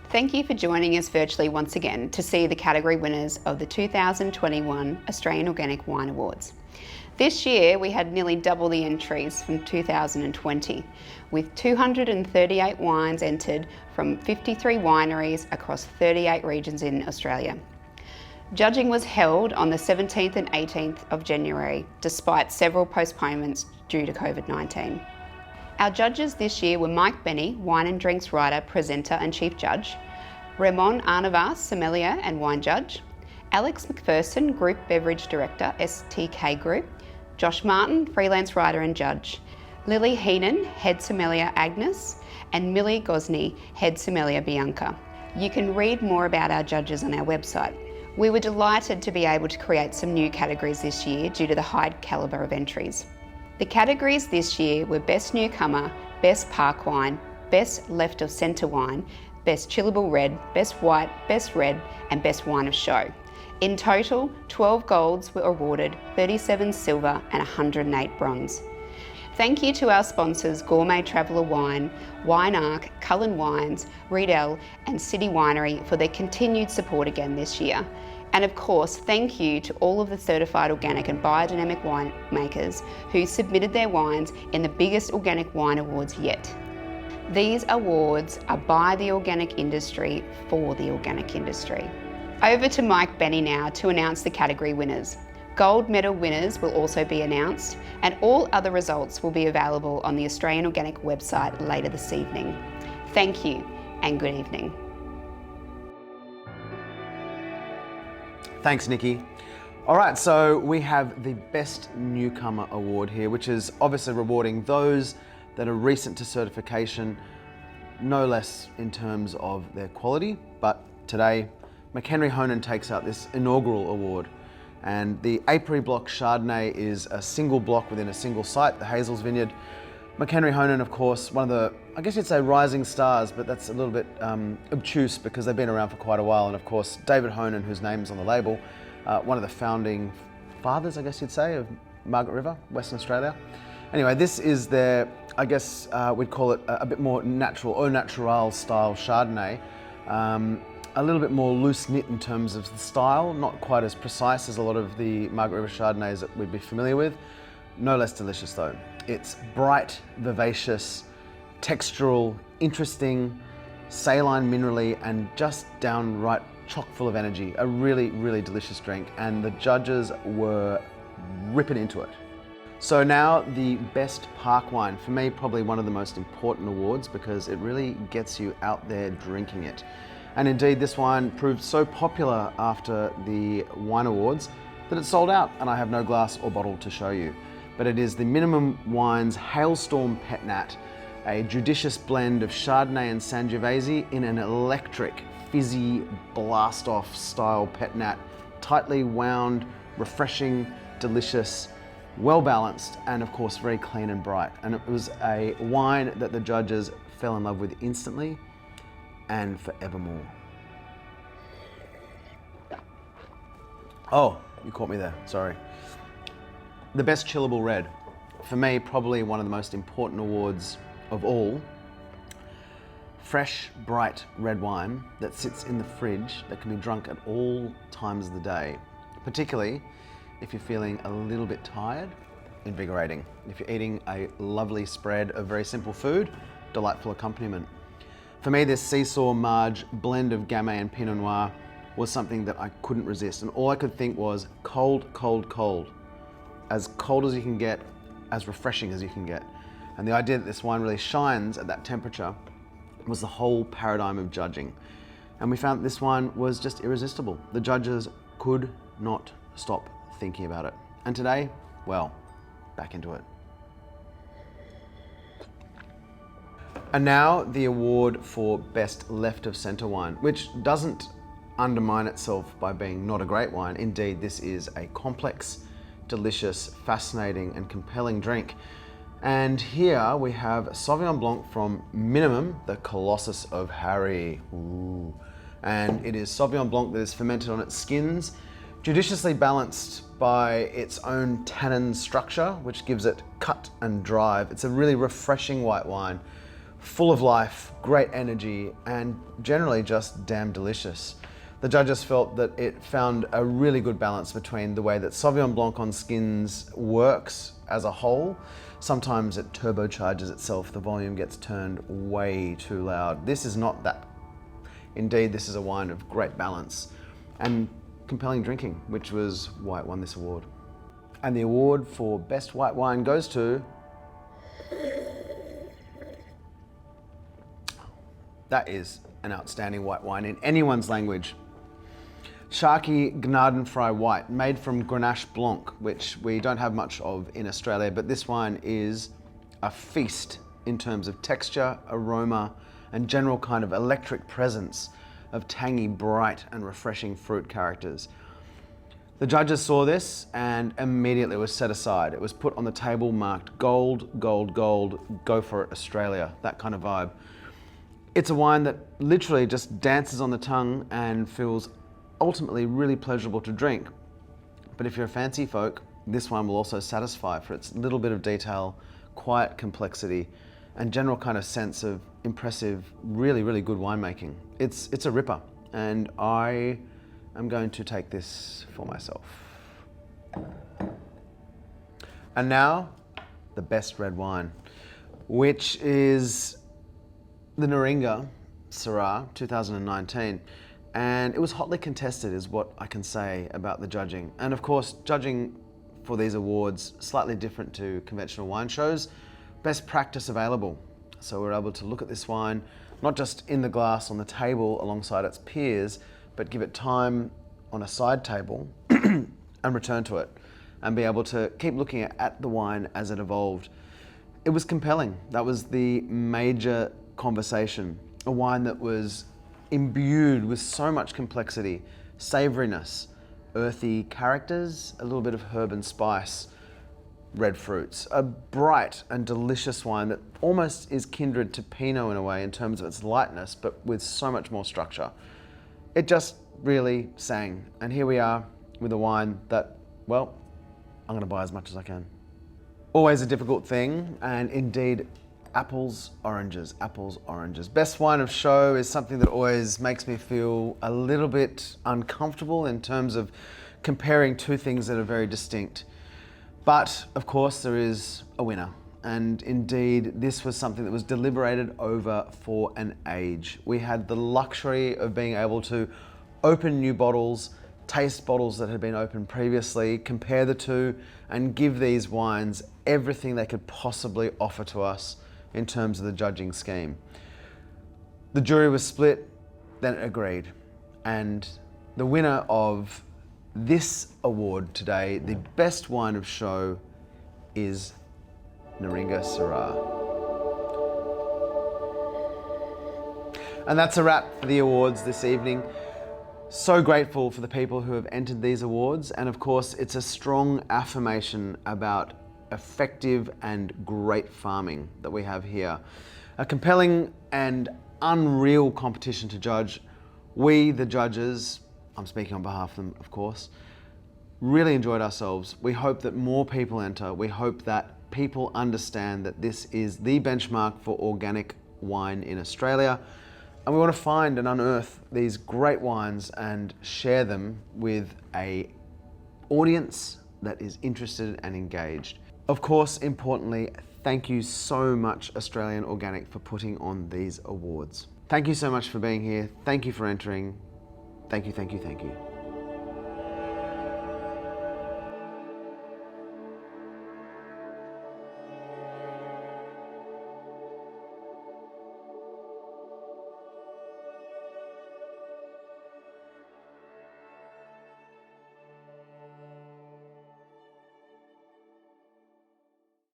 Thank you for joining us virtually once again to see the category winners of the 2021 Australian Organic Wine Awards. This year we had nearly double the entries from 2020, with 238 wines entered from 53 wineries across 38 regions in Australia. Judging was held on the 17th and 18th of January, despite several postponements due to COVID-19. Our judges this year were Mike Benny, wine and drinks writer, presenter and chief judge, Ramon Arnavas, sommelier and wine judge, Alex McPherson, group beverage director, STK Group, Josh Martin, freelance writer and judge, Lily Heenan, head sommelier Agnes, and Millie Gosney, head sommelier Bianca. You can read more about our judges on our website. We were delighted to be able to create some new categories this year due to the high calibre of entries. The categories this year were Best Newcomer, Best Park Wine, Best Left of Centre Wine, Best Chillable Red, Best White, Best Red and Best Wine of Show. In total, 12 golds were awarded, 37 silver and 108 bronze. Thank you to our sponsors Gourmet Traveller Wine, Wine Arc, Cullen Wines, Riedel and City Winery for their continued support again this year. And of course, thank you to all of the certified organic and biodynamic winemakers who submitted their wines in the biggest organic wine awards yet. These awards are by the organic industry for the organic industry. Over to Mike Benny now to announce the category winners. Gold medal winners will also be announced, and all other results will be available on the Australian Organic website later this evening. Thank you and good evening. Thanks, Nikki. All right, so we have the Best Newcomer Award here, which is obviously rewarding those that are recent to certification, no less in terms of their quality, but today, McHenry Honan takes out this inaugural award. And the Apiary Block Chardonnay is a single block within a single site, the Hazel's Vineyard. McHenry Honan, of course, one of the, I guess you'd say rising stars, but that's a little bit obtuse because they've been around for quite a while. And of course, David Honan, whose name's on the label, one of the founding fathers, I guess you'd say, of Margaret River, Western Australia. Anyway, this is their, I guess we'd call it a bit more natural, au naturel style Chardonnay. A little bit more loose-knit in terms of the style, not quite as precise as a lot of the Margaret River Chardonnays that we'd be familiar with. No less delicious though. It's bright, vivacious, textural, interesting, saline minerally, and just downright chock full of energy. A really, really delicious drink, and the judges were ripping into it. So now the Best Park Wine, for me probably one of the most important awards because it really gets you out there drinking it. And indeed this wine proved so popular after the Wine Awards that it sold out, and I have no glass or bottle to show you. But it is the Minimum Wines Hailstorm Pet Nat, a judicious blend of Chardonnay and Sangiovese in an electric, fizzy, blast-off style Pet Nat. Tightly wound, refreshing, delicious, well-balanced, and of course very clean and bright. And it was a wine that the judges fell in love with instantly and forevermore. Oh, you caught me there, sorry. The Best Chillable Red, for me probably one of the most important awards of all. Fresh, bright red wine that sits in the fridge that can be drunk at all times of the day, particularly if you're feeling a little bit tired, invigorating. If you're eating a lovely spread of very simple food, delightful accompaniment. For me, this Seesaw Marge blend of Gamay and Pinot Noir was something that I couldn't resist, and all I could think was cold, cold, cold. As cold as you can get, as refreshing as you can get. And the idea that this wine really shines at that temperature was the whole paradigm of judging. And we found that this wine was just irresistible. The judges could not stop thinking about it. And today, well, back into it. And now the award for Best Left of Centre Wine, which doesn't undermine itself by being not a great wine. Indeed, this is a complex, delicious, fascinating and compelling drink. And here we have Sauvignon Blanc from Minimum, the Colossus of Harry. Ooh. And it is Sauvignon Blanc that is fermented on its skins, judiciously balanced by its own tannin structure, which gives it cut and drive. It's a really refreshing white wine, full of life, great energy, and generally just damn delicious. The judges felt that it found a really good balance between the way that Sauvignon Blanc on skins works as a whole. Sometimes it turbocharges itself, the volume gets turned way too loud. This is not that. Indeed, this is a wine of great balance and compelling drinking, which was why it won this award. And the award for best white wine goes to... That is an outstanding white wine in anyone's language. Sharkey Gnadenfrei White, made from Grenache Blanc, which we don't have much of in Australia, but this wine is a feast in terms of texture, aroma, and general kind of electric presence of tangy, bright, and refreshing fruit characters. The judges saw this and immediately was set aside. It was put on the table marked gold, gold, gold, go for it Australia, that kind of vibe. It's a wine that literally just dances on the tongue and feels ultimately really pleasurable to drink. But if you're a fancy folk, this wine will also satisfy for its little bit of detail, quiet complexity, and general kind of sense of impressive, really, really good winemaking. It's a ripper, and I am going to take this for myself. And now, the best red wine, which is the Naringa Syrah 2019. And it was hotly contested is what I can say about the judging. And of course, judging for these awards, slightly different to conventional wine shows, best practice available. So we're able to look at this wine, not just in the glass on the table alongside its peers, but give it time on a side table and return to it and be able to keep looking at the wine as it evolved. It was compelling. That was the major conversation. A wine that was imbued with so much complexity, savouriness, earthy characters, a little bit of herb and spice, red fruits. A bright and delicious wine that almost is kindred to Pinot in a way in terms of its lightness, but with so much more structure. It just really sang. And here we are with a wine that, well, I'm going to buy as much as I can. Always a difficult thing, and indeed, apples, oranges, apples, oranges. Best wine of show is something that always makes me feel a little bit uncomfortable in terms of comparing two things that are very distinct. But of course there is a winner. And indeed, this was something that was deliberated over for an age. We had the luxury of being able to open new bottles, taste bottles that had been opened previously, compare the two, and give these wines everything they could possibly offer to us in terms of the judging scheme. The jury was split, then it agreed. And the winner of this award today, the best wine of show, is Naringa Syrah. And that's a wrap for the awards this evening. So grateful for the people who have entered these awards. And of course, it's a strong affirmation about effective and great farming that we have here. A compelling and unreal competition to judge. We, the judges, I'm speaking on behalf of them, of course, really enjoyed ourselves. We hope that more people enter. We hope that people understand that this is the benchmark for organic wine in Australia. And we want to find and unearth these great wines and share them with an audience that is interested and engaged. Of course, importantly, thank you so much, Australian Organic, for putting on these awards. Thank you so much for being here. Thank you for entering. Thank you, thank you, thank you.